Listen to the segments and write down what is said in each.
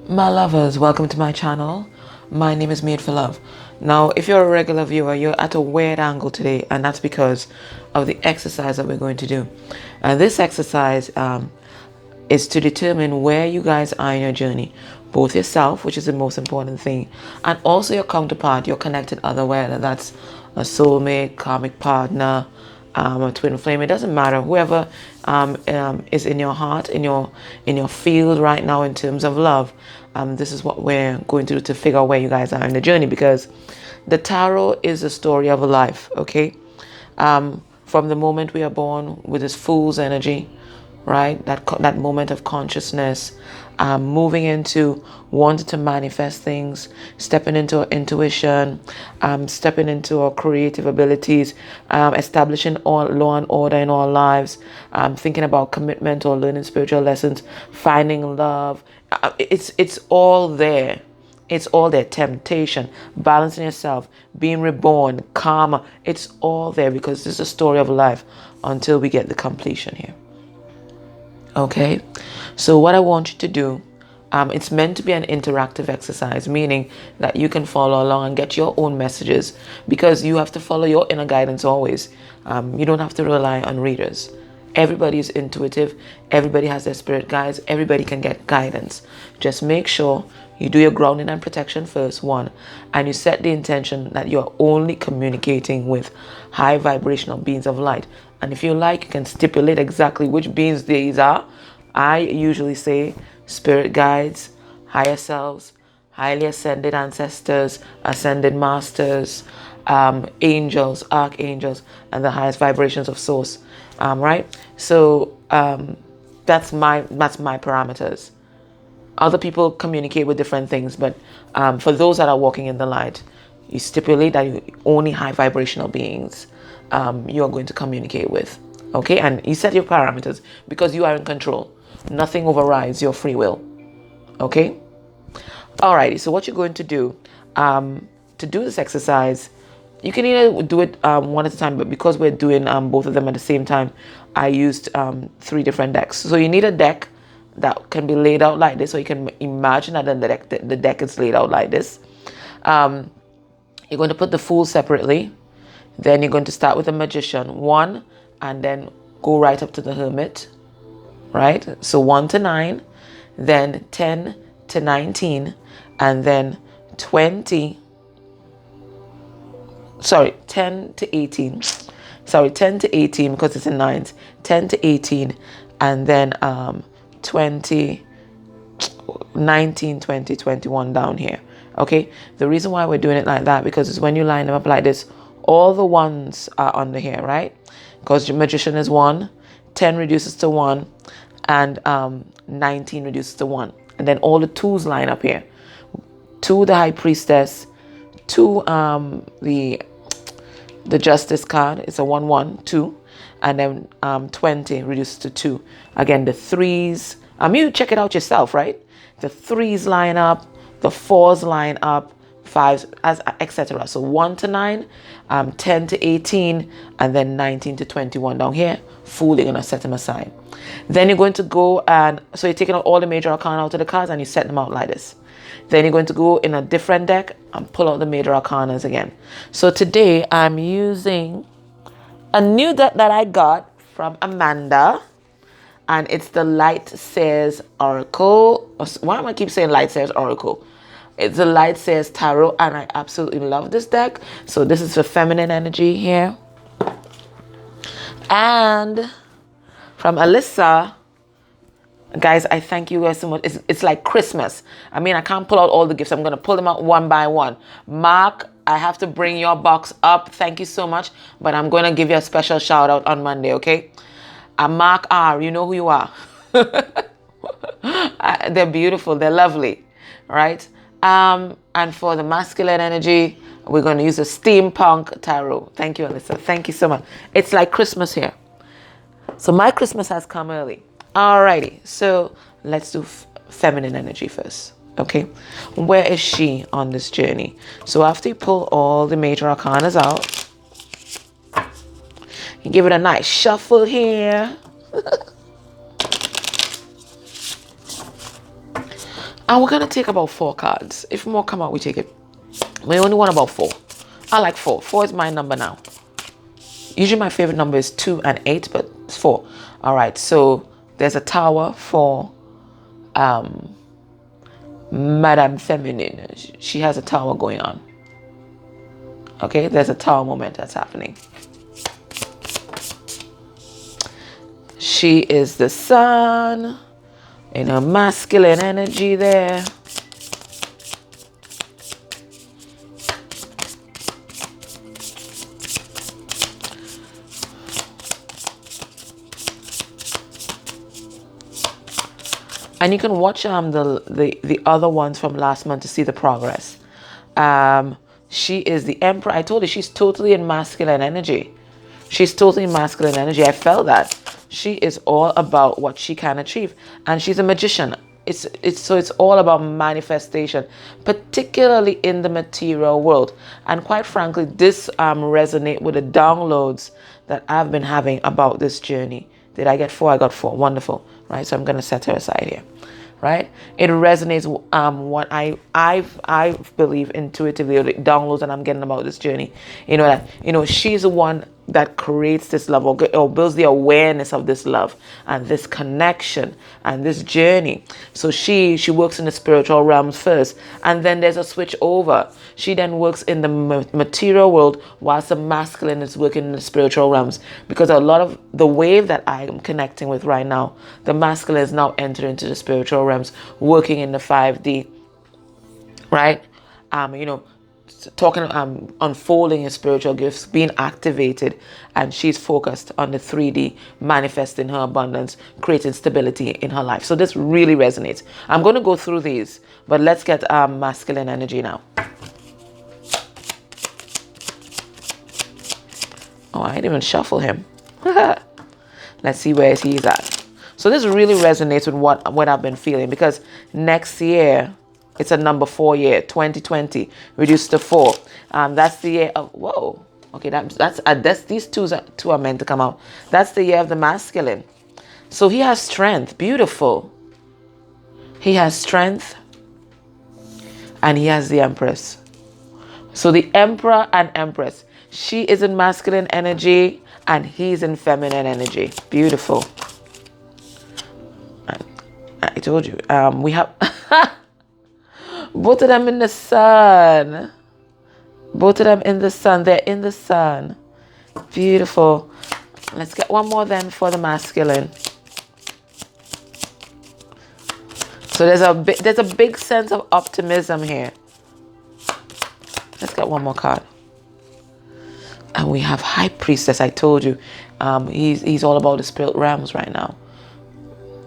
My lovers, welcome to my channel. My name is Made for Love. Now, if you're a regular viewer, you're at a weird angle today, and that's because of the exercise that we're going to do. This exercise is to determine where you guys are in your journey, both yourself, which is the most important thing, and also your counterpart, your connected other, whether that's a soulmate, karmic partner, a twin flame. It doesn't matter. Whoever is in your heart, in your field right now in terms of love. This is what we're going to do to figure out where you guys are in the journey, because the tarot is a story of a life. Okay, from the moment we are born with this fool's energy, right? That moment of consciousness, moving into wanting to manifest things, stepping into our intuition, stepping into our creative abilities, establishing all law and order in our lives, thinking about commitment or learning spiritual lessons, finding love. It's all there. It's all there. Temptation, balancing yourself, being reborn, karma. It's all there because this is a story of life until we get the completion here. Okay, so what I want you to do, it's meant to be an interactive exercise, meaning that you can follow along and get your own messages, because you have to follow your inner guidance always. You don't have to rely on readers. Everybody is intuitive. Everybody has their spirit guides. Everybody can get guidance. Just make sure you do your grounding and protection first, one, and you set the intention that you're only communicating with high vibrational beings of light. And if you like, you can stipulate exactly which beings these are. I usually say spirit guides, higher selves, highly ascended ancestors, ascended masters, angels, archangels, and the highest vibrations of source. Right? So that's my parameters. Other people communicate with different things, but for those that are walking in the light, you stipulate that you only high vibrational beings you are going to communicate with. Okay, and you set your parameters because you are in control. Nothing overrides your free will. Okay. Alrighty. So what you're going to do this exercise, you can either do it one at a time, but because we're doing both of them at the same time, I used 3 different decks. So you need a deck that can be laid out like this, so you can imagine that the deck is laid out like this. You're going to put the Fool separately. Then you're going to start with the Magician, 1, and then go right up to the Hermit, right? So 1 to 9, then 10 to 19, and then 10 to 18. Sorry, 10 to 18 because it's in 9s. 10 to 18, and then 20, 19, 20, 21 down here. Okay, the reason why we're doing it like that, because it's when you line them up like this, all the ones are under here, right? Because your Magician is 1, 10 reduces to 1, and 19 reduces to 1. And then all the 2s line up here. 2, the High Priestess, 2, the Justice card, it's a 1, 1, 2. And then 20 reduces to 2. Again, the 3s, you check it out yourself, right? The 3s line up, the 4s line up, 5s, as etc. So 1 to 9, 10 to 18, and then 19 to 21 down here. Fool, you're gonna set them aside. Then you're going to go and so you're taking out all the major arcana out of the cards and you set them out like this. Then you're going to go in a different deck and pull out the major arcanas again. So today I'm using a new deck that I got from Amanda, and it's the Light Says Oracle. Why am I keep saying Light Says Oracle? It's the Light Says Tarot, and I absolutely love this deck. So this is for feminine energy here. And from Alyssa, guys, I thank you guys so much. It's like Christmas. I mean, I can't pull out all the gifts. I'm going to pull them out one by one. Mark, I have to bring your box up. Thank you so much. But I'm going to give you a special shout out on Monday, okay? Mark R, you know who you are. They're beautiful. They're lovely, right? And for the masculine energy, we're going to use a steampunk tarot. Thank you, Alyssa. Thank you so much. It's like Christmas here. So my Christmas has come early. Alrighty. So let's do feminine energy first. Okay. Where is she on this journey? So after you pull all the major arcanas out, you give it a nice shuffle here. And we're going to take about 4 cards. If more come out, we take it. We only want about 4. I like 4. 4 is my number now. Usually my favorite number is 2 and 8, but it's 4. All right, so there's a tower for Madame Feminine. She has a tower going on. Okay, there's a tower moment that's happening. She is the sun in her masculine energy there. And you can watch the other ones from last month to see the progress. She is the Emperor. I told you she's totally in masculine energy. She's totally in masculine energy. I felt that. She is all about what she can achieve. And she's a magician. So it's all about manifestation, particularly in the material world. And quite frankly, this resonate with the downloads that I've been having about this journey. Did I get 4? I got 4. Wonderful. Right? So I'm going to set her aside here. Right? It resonates what I believe intuitively, or the downloads that I'm getting about this journey. She's the one that creates this love, or builds the awareness of this love and this connection and this journey. So she works in the spiritual realms first, and then there's a switch over. She then works in the material world whilst the masculine is working in the spiritual realms, because a lot of the wave that I am connecting with right now, the masculine is now entering into the spiritual realms, working in the 5D, right? Talking, unfolding his spiritual gifts, being activated, and she's focused on the 3D, manifesting her abundance, creating stability in her life. So this really resonates. I'm going to go through these, but let's get masculine energy now. Oh, I didn't even shuffle him. Let's see where he's at. So this really resonates with what I've been feeling, because next year, it's a number 4 year, 2020, reduced to 4. That's the year of, whoa. Okay, that's these two are meant to come out. That's the year of the masculine. So he has strength, beautiful. He has strength, and he has the Empress. So the Emperor and Empress, she is in masculine energy, and he's in feminine energy. Beautiful. I told you, we have... Both of them in the sun. Both of them in the sun. They're in the sun. Beautiful. Let's get one more then for the masculine. So there's a big sense of optimism here. Let's get one more card. And we have High Priestess. I told you, he's all about the spirit realms right now.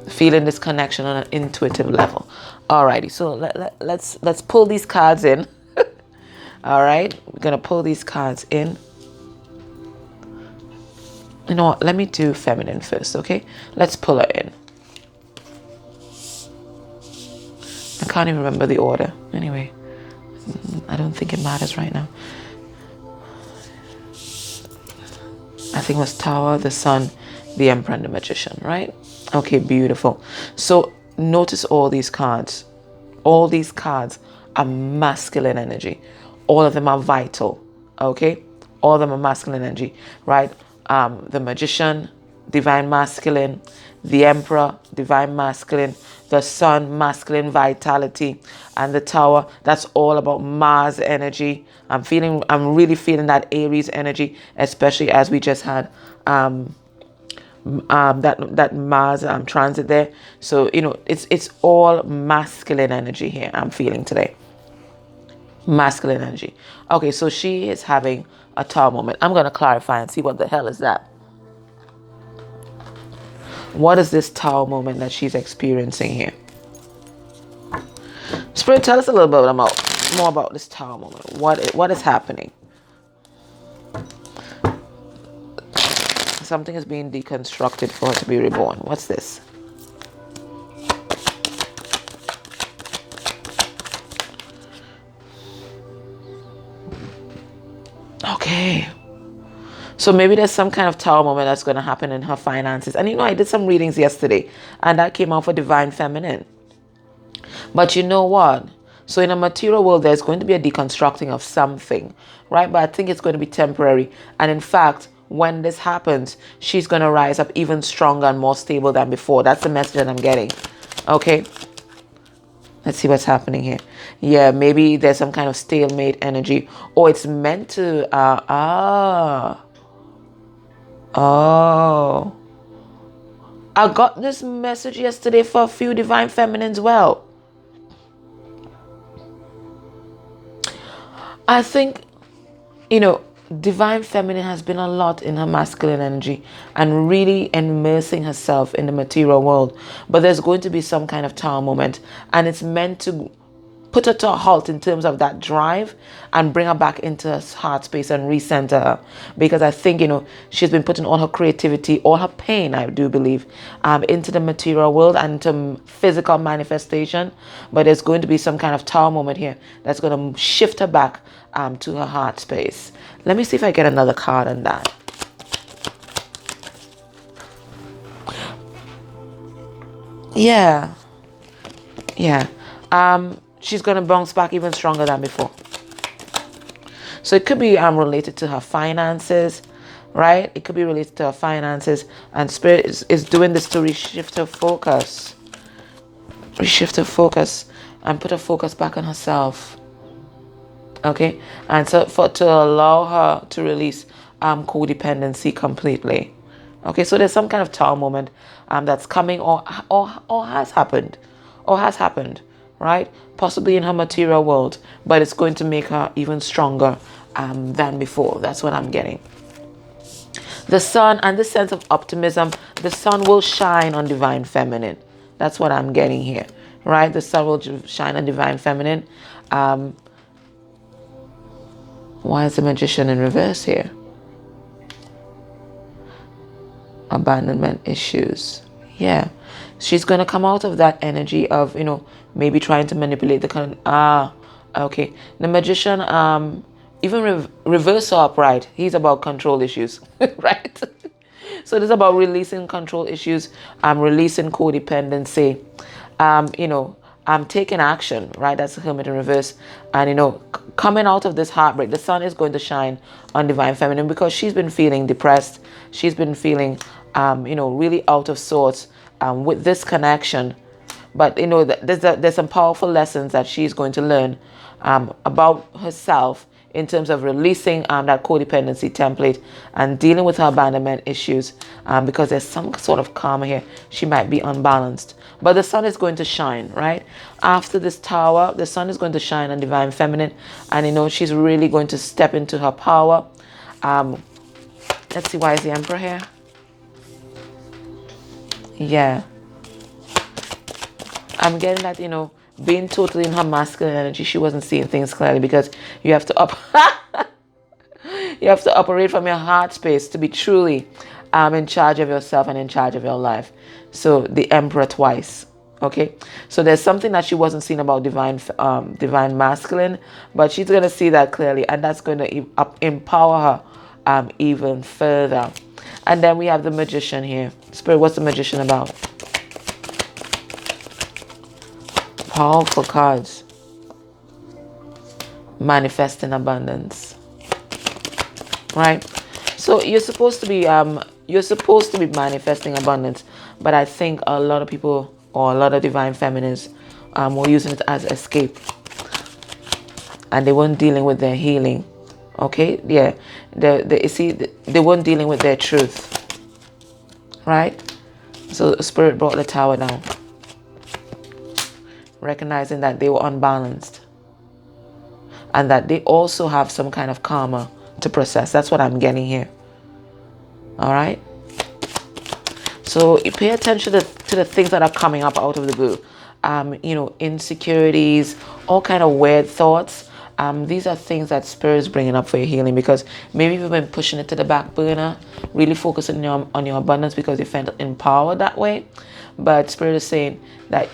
Feeling this connection on an intuitive level. Alrighty, so let's pull these cards in. All right, we're gonna pull these cards in. You know what? Let me do feminine first, okay? Let's pull her in. I can't even remember the order. Anyway, I don't think it matters right now. I think it was Tower, the Sun, the Emperor, and the Magician, right? Okay, beautiful. So notice all these cards. All these cards are masculine energy. All of them are vital, okay? All of them are masculine energy, right? The Magician, divine masculine. The Emperor, divine masculine. The Sun, masculine vitality. And the Tower, that's all about Mars energy. I'm really feeling that Aries energy, especially as we just had that Mars transit there. So it's all masculine energy here I'm feeling today. Masculine energy. Okay, so she is having a Tower moment. I'm going to clarify and see what the hell is that. What is this Tower moment that she's experiencing here? Spirit, tell us a little bit more about this Tower moment. What is happening? Something is being deconstructed for her to be reborn. What's this? Okay. So maybe there's some kind of Tower moment that's going to happen in her finances. And I did some readings yesterday, and that came out for divine feminine. But you know what? So in a material world, there's going to be a deconstructing of something, right? But I think it's going to be temporary. And in fact, when this happens, she's going to rise up even stronger and more stable than before. That's the message that I'm getting. Okay. Let's see what's happening here. Yeah, maybe there's some kind of stalemate energy. Or it's meant to, oh. I got this message yesterday for a few divine feminines. Well, I think, divine feminine has been a lot in her masculine energy and really immersing herself in the material world. But there's going to be some kind of tower moment, and it's meant to put her to a halt in terms of that drive and bring her back into her heart space and recenter her. Because I think, she's been putting all her creativity, all her pain, I do believe, into the material world and into physical manifestation. But there's going to be some kind of tower moment here that's going to shift her back to her heart space. Let me see if I get another card on that. Yeah. She's going to bounce back even stronger than before. So it could be related to her finances, right? It could be related to her finances. And Spirit is doing this to reshift her focus. Reshift her focus and put her focus back on herself. Okay? And so to allow her to release codependency completely. Okay, so there's some kind of tower moment that's coming or has happened. Or has happened. Right? Possibly in her material world, but it's going to make her even stronger than before. That's what I'm getting. The sun and the sense of optimism, the sun will shine on divine feminine. That's what I'm getting here. Right? The sun will shine on divine feminine. Why is the magician in reverse here? Abandonment issues. Yeah. She's going to come out of that energy of, maybe trying to manipulate the okay. The magician, even reverse or upright, he's about control issues, right? So this is about releasing control issues, releasing codependency, taking action, right? That's the Hermit in reverse. And, coming out of this heartbreak, the sun is going to shine on divine feminine because she's been feeling depressed. She's been feeling, really out of sorts with this connection. But, there's some powerful lessons that she's going to learn about herself in terms of releasing that codependency template and dealing with her abandonment issues because there's some sort of karma here. She might be unbalanced. But the sun is going to shine, right? After this tower, the sun is going to shine on divine feminine. And, she's really going to step into her power. Let's see, why is the Emperor here? Yeah. I'm getting that, being totally in her masculine energy, she wasn't seeing things clearly because you have to you have to operate from your heart space to be truly in charge of yourself and in charge of your life. So the Emperor twice. Okay, so there's something that she wasn't seeing about divine masculine, but she's going to see that clearly, and that's going to empower her even further. And then we have the Magician here. Spirit, what's the Magician about? Powerful cards. Manifesting abundance. Right? So you're supposed to be manifesting abundance, but I think a lot of people or a lot of divine feminines were using it as escape, and they weren't dealing with their healing. Okay, yeah, they weren't dealing with their truth, right? So Spirit brought the Tower down, recognizing that they were unbalanced and that they also have some kind of karma to process. That's what I'm getting here. All right. So you pay attention to the things that are coming up out of the blue. Insecurities, all kind of weird thoughts. These are things that Spirit is bringing up for your healing, because maybe you've been pushing it to the back burner, really focusing on your abundance because you felt empowered that way. But Spirit is saying that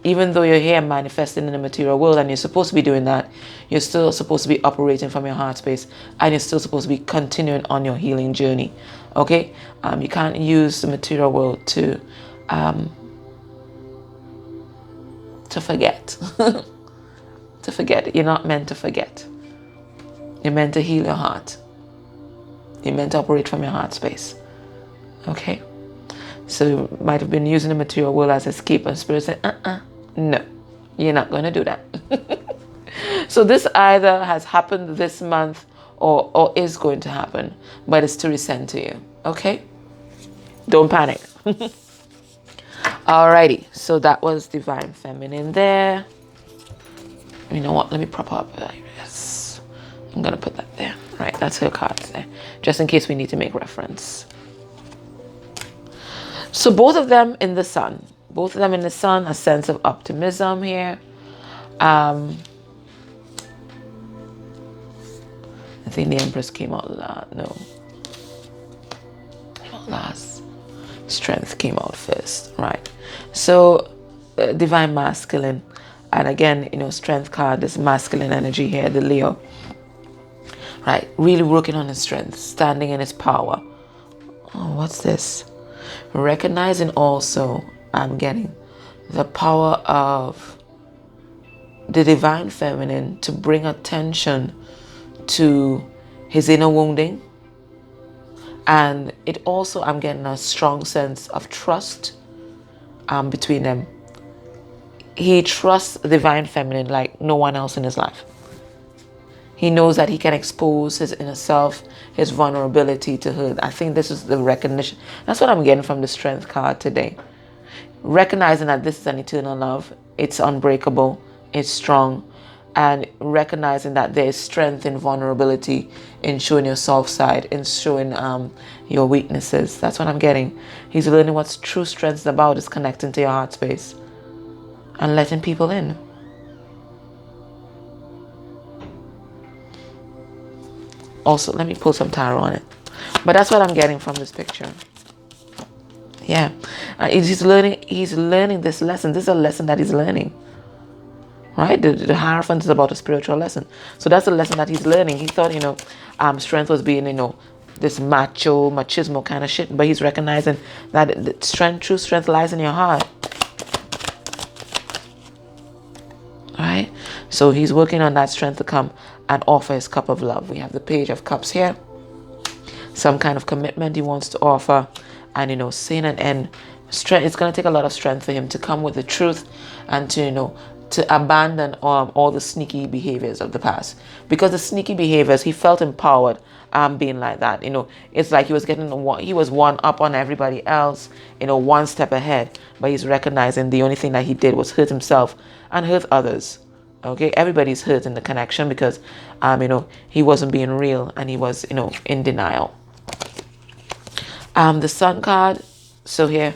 even though you're here manifesting in the material world and you're supposed to be doing that, you're still supposed to be operating from your heart space, and you're still supposed to be continuing on your healing journey. Okay? You can't use the material world to to forget. To forget. You're not meant to forget. You're meant to heal your heart. You're meant to operate from your heart space. Okay? So you might have been using the material world as escape, and spirit said, no, you're not going to do that. So this either has happened this month or is going to happen, but it's to resend to you. Okay? Don't panic. Alrighty, so that was Divine Feminine there. You know what? Let me prop up. Yes. I'm going to put that there. Right, that's her cards there. Just in case we need to make reference. So both of them in the sun. Both of them in the sun, a sense of optimism here. I think the Empress came out last. No. Came out last. Strength came out first. Right. So, Divine Masculine. And again, you know, Strength card, this masculine energy here, the Leo. Right. Really working on his strength. Standing in his power. Oh, what's this? Recognizing also, I'm getting the power of the Divine Feminine to bring attention to his inner wounding. And it also, I'm getting a strong sense of trust between them. He trusts the Divine Feminine like no one else in his life. He knows that he can expose his inner self, his vulnerability to her. I think this is the recognition. That's what I'm getting from the Strength card today. Recognizing that this is an eternal love. It's unbreakable. It's strong. And recognizing that there is strength in vulnerability, in showing your soft side, in showing your weaknesses. That's what I'm getting. He's learning what true strength is about, is connecting to your heart space and letting people in. Also, let me pull some tarot on it. But that's what I'm getting from this picture. Yeah. He's learning this lesson. This is a lesson that he's learning. Right? The Hierophant is about a spiritual lesson. So that's the lesson that he's learning. He thought, strength was being, this machismo kind of shit. But he's recognizing that the true strength lies in your heart. Alright? So he's working on that strength to come and offer his cup of love. We have the Page of Cups here. Some kind of commitment he wants to offer. And, seeing an end. Strength. It's going to take a lot of strength for him to come with the truth and to abandon all the sneaky behaviors of the past. Because the sneaky behaviors, he felt empowered being like that. It's like he was one up on everybody else, one step ahead. But he's recognizing the only thing that he did was hurt himself and hurt others. Okay, everybody's hurt in the connection because, he wasn't being real and he was, in denial. The Sun card. So here,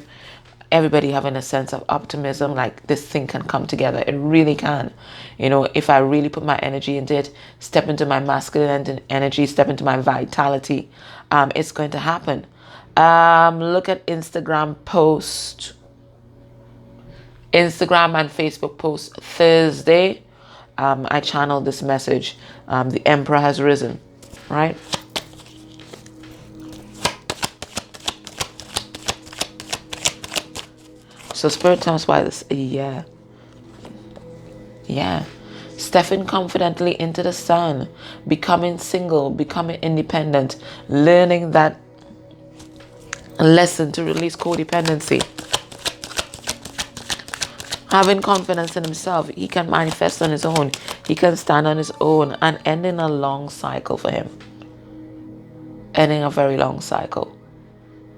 everybody having a sense of optimism, like this thing can come together. It really can. If I really put my energy into it, step into my masculine energy, step into my vitality, it's going to happen. Look at Instagram and Facebook post Thursday. I channeled this message. The Emperor has risen, right? So Spirit tells us why this, yeah. Stepping confidently into the sun, becoming single, becoming independent, learning that lesson to release codependency. Having confidence in himself, he can manifest on his own. He can stand on his own and ending a long cycle for him. Ending a very long cycle,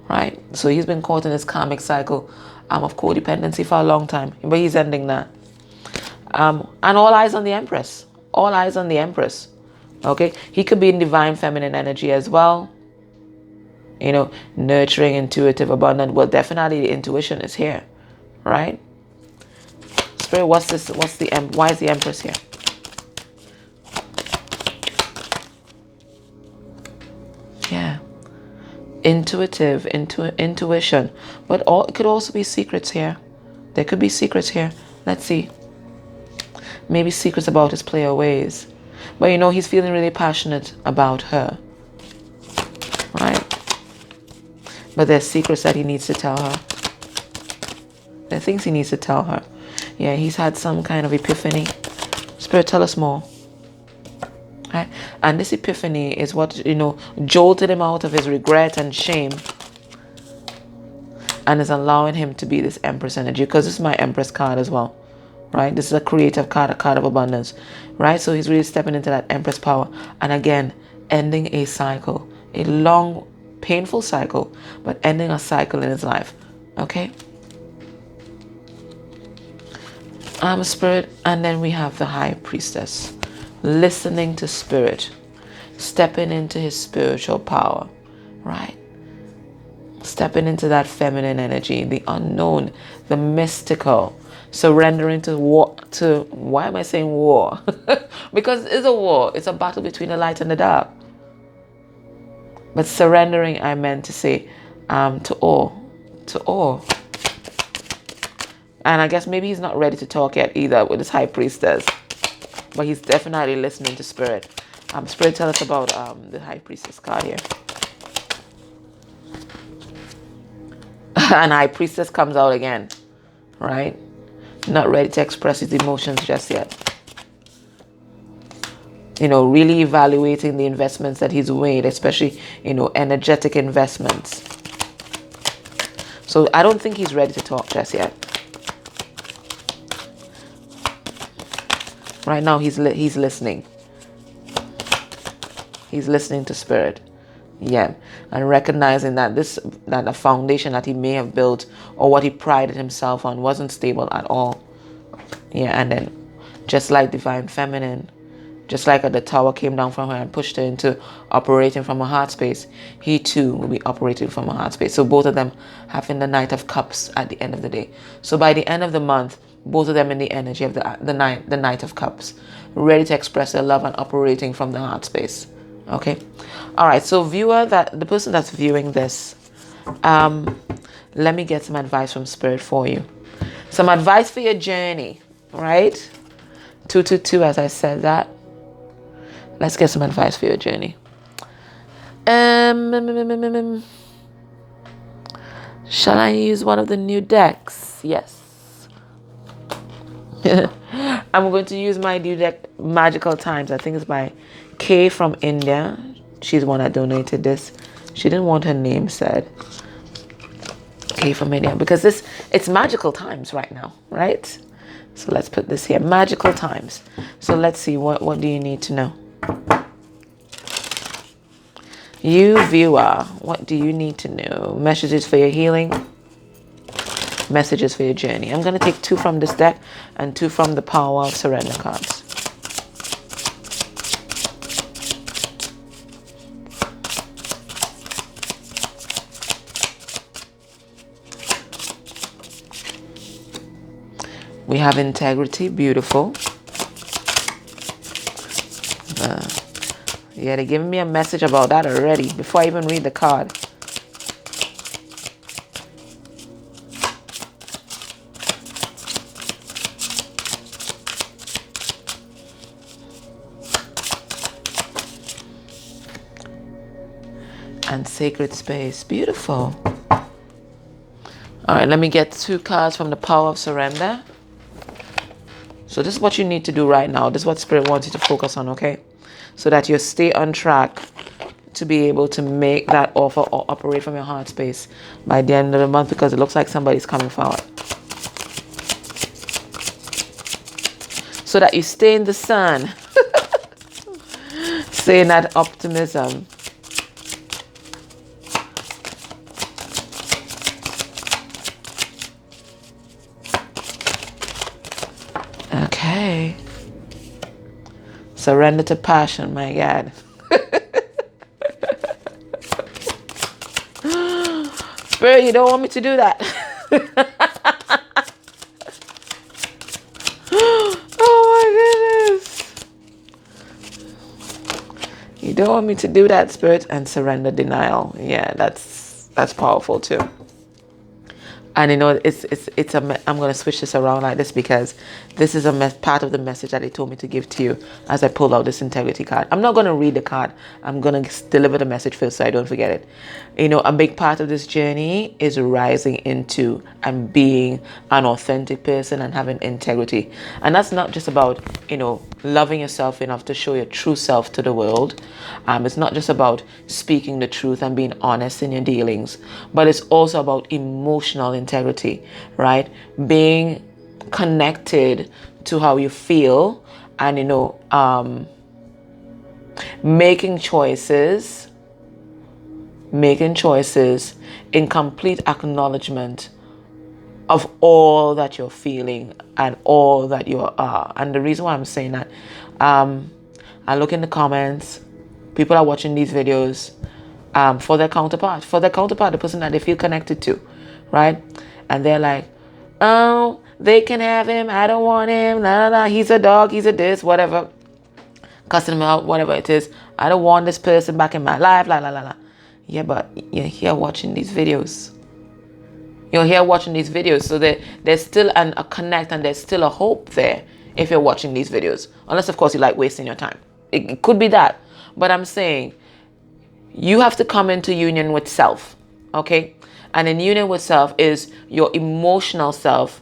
right? So he's been caught in this karmic cycle of codependency for a long time, but he's ending that. And all eyes on the Empress. All eyes on the Empress. Okay? He could be in Divine Feminine energy as well. Nurturing, intuitive, abundant. Well, definitely the intuition is here, right? Spirit, what's this? Why is the Empress here? Yeah. Intuitive, intuition. But it could also be secrets here. There could be secrets here. Let's see. Maybe secrets about his player ways. But he's feeling really passionate about her. Right? But there's secrets that he needs to tell her. There are things he needs to tell her. Yeah, he's had some kind of epiphany. Spirit, tell us more. Right? And this epiphany is what, jolted him out of his regret and shame, and is allowing him to be this Empress energy, because this is my Empress card as well, right? This is a creative card, a card of abundance, right? So he's really stepping into that Empress power, and again, ending a cycle, a long, painful cycle, but ending a cycle in his life, okay? Spirit, and then we have the High Priestess, listening to Spirit, stepping into his spiritual power, right? Stepping into that feminine energy, the unknown, the mystical, surrendering to war, why am I saying war? Because it's a war. It's a battle between the light and the dark. But surrendering, I meant to say, to all. And I guess maybe he's not ready to talk yet either with his High Priestess, but he's definitely listening to Spirit. Spirit, tell us about the High Priestess card here. And High Priestess comes out again, right? Not ready to express his emotions just yet. Really evaluating the investments that he's made, especially, energetic investments. So I don't think he's ready to talk just yet. Right now, he's listening. He's listening to Spirit. Yeah, and recognizing that that the foundation that he may have built, or what he prided himself on, wasn't stable at all. Yeah, and then just like Divine Feminine, just like the tower came down from her and pushed her into operating from a heart space, he too will be operating from a heart space. So both of them having the Knight of Cups at the end of the day. So by the end of the month, both of them in the energy of the Knight of Cups, ready to express their love and operating from the heart space. Okay, all right. So viewer, the person that's viewing this, let me get some advice from Spirit for you. Some advice for your journey, right? 222, as I said that. Let's get some advice for your journey. Shall I use one of the new decks? Yes. I'm going to use my new deck, Magical Times. I think it's by Kay from India. She's the one that donated this. She didn't want her name said. Kay from India. Because it's magical times right now, right? So let's put this here. Magical times. So let's see, what do you need to know? You viewer, what do you need to know? Messages for your healing. Messages for your journey. I'm going to take 2 from this deck and 2 from the Power of Surrender cards. We have integrity, beautiful. Yeah, they're giving me a message about that already before I even read the card. And sacred space, beautiful. All right, let me get 2 cards from the Power of Surrender. So this is what you need to do right now. This is what Spirit wants you to focus on, okay? So that you stay on track to be able to make that offer or operate from your heart space by the end of the month, because it looks like somebody's coming forward. So that you stay in the sun. Stay in that optimism. Okay. Surrender to passion, my God. Spirit, you don't want me to do that. Oh my goodness. You don't want me to do that, Spirit. And surrender denial. Yeah, that's powerful too. And I'm going to switch this around like this because this is part of the message that they told me to give to you as I pull out this integrity card. I'm not going to read the card. I'm going to deliver the message first so I don't forget it. A big part of this journey is rising into and being an authentic person and having integrity. And that's not just about, loving yourself enough to show your true self to the world. It's not just about speaking the truth and being honest in your dealings, but it's also about emotional integrity, right? Being connected to how you feel and, making choices in complete acknowledgement of all that you're feeling and all that you are. And the reason why I'm saying that, I look in the comments, people are watching these videos for their counterpart, the person that they feel connected to, right? And they're like, oh, they can have him, I don't want him, he's a dog, he's a this, whatever, cussing him out, whatever it is. I don't want this person back in my life, Yeah, but you're here watching these videos. So there's still a connect, and there's still a hope there if you're watching these videos. Unless, of course, you like wasting your time. It could be that. But I'm saying you have to come into union with self, okay? And in union with self is your emotional self,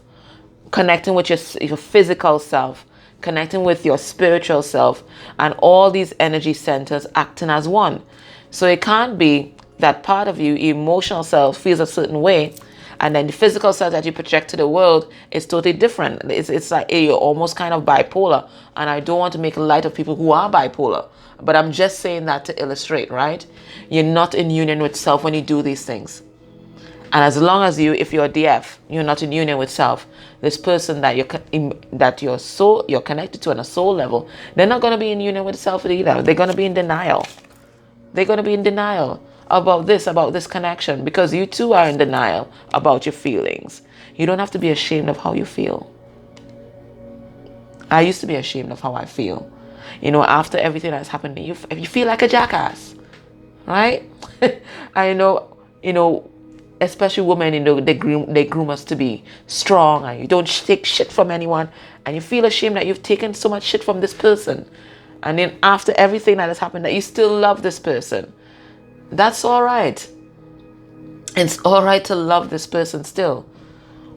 connecting with your physical self, connecting with your spiritual self, and all these energy centers acting as one. So it can't be that part of you, emotional self, feels a certain way, and then the physical self that you project to the world is totally different. It's like you're almost kind of bipolar. And I don't want to make light of people who are bipolar, but I'm just saying that to illustrate, right? You're not in union with self when you do these things. And as long as if you're DF, you're not in union with self, this person that you're connected to on a soul level, they're not going to be in union with self either. They're going to be in denial. About this connection, because you too are in denial about your feelings. You don't have to be ashamed of how you feel. I used to be ashamed of how I feel. After everything that's happened to you, you feel like a jackass, right? I know, especially women, they groom us to be strong, and you don't take shit from anyone, and you feel ashamed that you've taken so much shit from this person. And then after everything that has happened, that you still love this person. That's all right. It's all right to love this person still.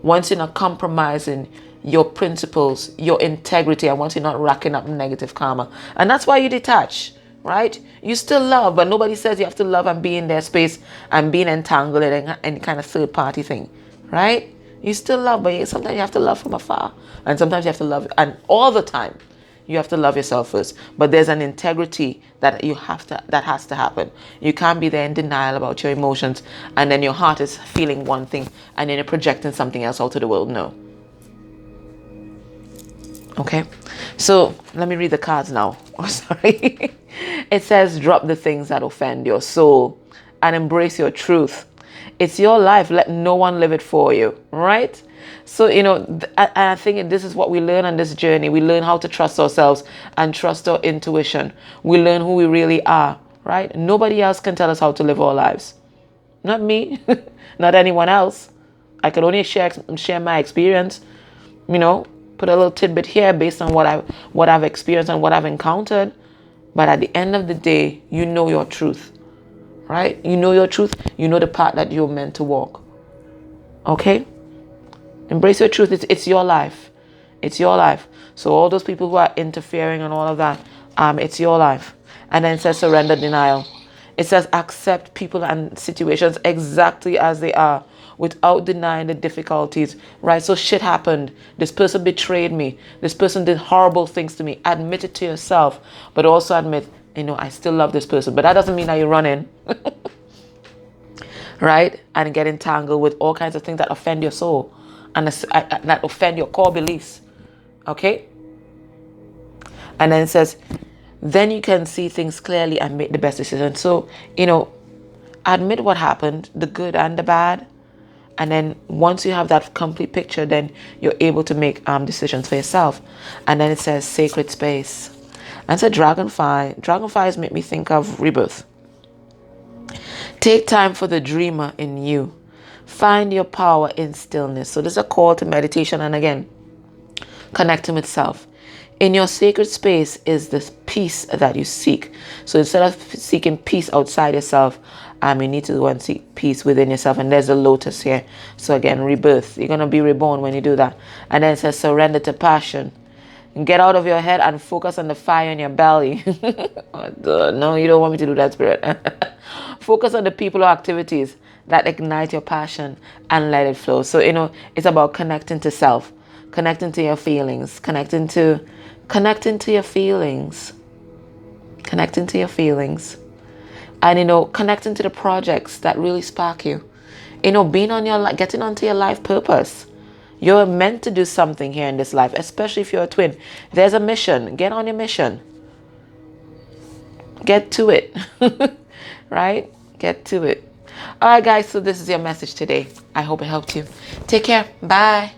Once you're not compromising your principles, your integrity, and once you're not racking up negative karma. And that's why you detach, right? You still love, but nobody says you have to love and be in their space and being entangled in any kind of third party thing, right? You still love, but sometimes you have to love from afar. And sometimes you have to love, and all the time, you have to love yourself first. But there's an integrity that has to happen. You can't be there in denial about your emotions, and then your heart is feeling one thing and then you're projecting something else out to the world. No. Okay. So let me read the cards now. Oh, sorry. It says, drop the things that offend your soul and embrace your truth. It's your life. Let no one live it for you. Right? So, I think this is what we learn on this journey. We learn how to trust ourselves and trust our intuition. We learn who we really are, right? Nobody else can tell us how to live our lives. Not me, not anyone else. I can only share my experience, put a little tidbit here based on what I've experienced and what I've encountered. But at the end of the day, you know your truth, right? You know your truth. You know the path that you're meant to walk. Okay? Embrace your truth. It's your life. It's your life. So all those people who are interfering and all of that, it's your life. And then it says surrender, denial. It says accept people and situations exactly as they are without denying the difficulties, right? So shit happened. This person betrayed me. This person did horrible things to me. Admit it to yourself, but also admit, I still love this person. But that doesn't mean that you run in, right? And get entangled with all kinds of things that offend your soul and that offend your core beliefs, okay? And then it says, then you can see things clearly and make the best decision. So, admit what happened, the good and the bad. And then once you have that complete picture, then you're able to make decisions for yourself. And then it says sacred space. And it's a dragonfly. Dragonflies make me think of rebirth. Take time for the dreamer in you. Find your power in stillness. So this is a call to meditation, and again, connecting with self. In your sacred space is this peace that you seek. So instead of seeking peace outside yourself, you need to go and seek peace within yourself. And there's a lotus here. So again, rebirth. You're going to be reborn when you do that. And then it says surrender to passion. Get out of your head and focus on the fire in your belly. No, you don't want me to do that, Spirit. Focus on the people or activities that ignite your passion and let it flow. So, it's about connecting to self, connecting to your feelings, connecting to your feelings, connecting to your feelings. And, connecting to the projects that really spark you. Being on getting onto your life purpose. You're meant to do something here in this life, especially if you're a twin. There's a mission. Get on your mission. Get to it. Right? Get to it. All right, guys. So this is your message today. I hope it helped you. Take care. Bye.